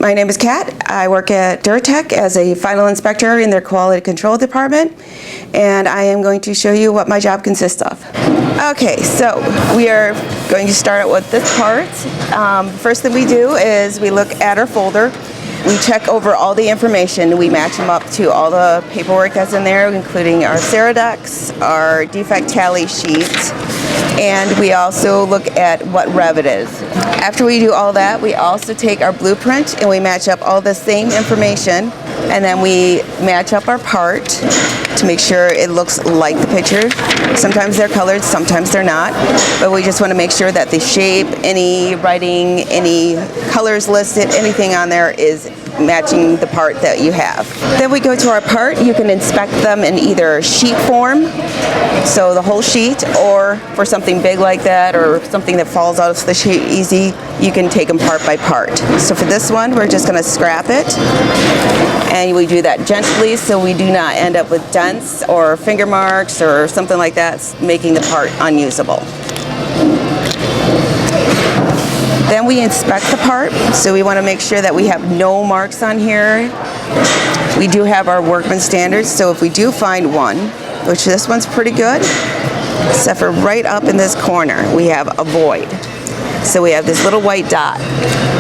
My name is Kat. I work at DuraTech as a final inspector in their quality control department, and I am going to show you what my job consists of. Okay, so we are going to start out with this part. First thing we do is we look at our folder. We check over all the information. We match them up to all the paperwork that's in there, including our Ceredex, our defect tally sheets, and we also look at what rev it is. After we do all that, we also take our blueprint and we match up all the same information, and then we match up our part to make sure it looks like the picture. Sometimes they're colored, sometimes they're not, but we just want to make sure that the shape, any writing, any colors listed, anything on there is matching the part that you have. Then we go to our part. You can inspect them in either sheet form, so the whole sheet, or for something big like that or something that falls out of the sheet easy, you can take them part by part. So for this one, we're just going to scrap it, and we do that gently so we do not end up with dents or finger marks or something like that, making the part unusable. Then we inspect the part, so we want to make sure that we have no marks on here. We do have our workman standards, so if we do find one, which this one's pretty good, except for right up in this corner, we have a void. So we have this little white dot.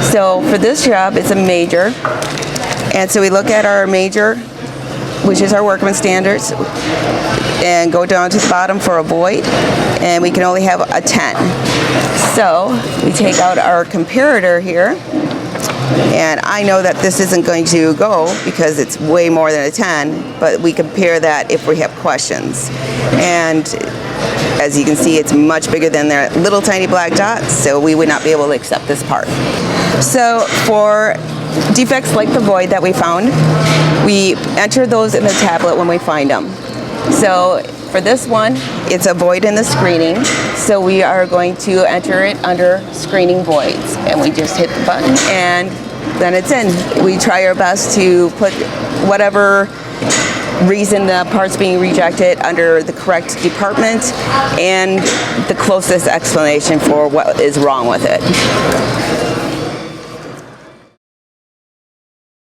So for this job, it's a major, and so we look at our major, which is our workman standards, and go down to the bottom for a void, and we can only have a 10. So we take out our comparator here, and I know that this isn't going to go because it's way more than a 10, but we compare that if we have questions. And as you can see, it's much bigger than their little tiny black dots, so we would not be able to accept this part. So for defects like the void that we found, we enter those in the tablet when we find them. So for this one, it's a void in the screening, so we are going to enter it under screening voids, and we just hit the button and then it's in. We try our best to put whatever reason the part's being rejected under the correct department and the closest explanation for what is wrong with it.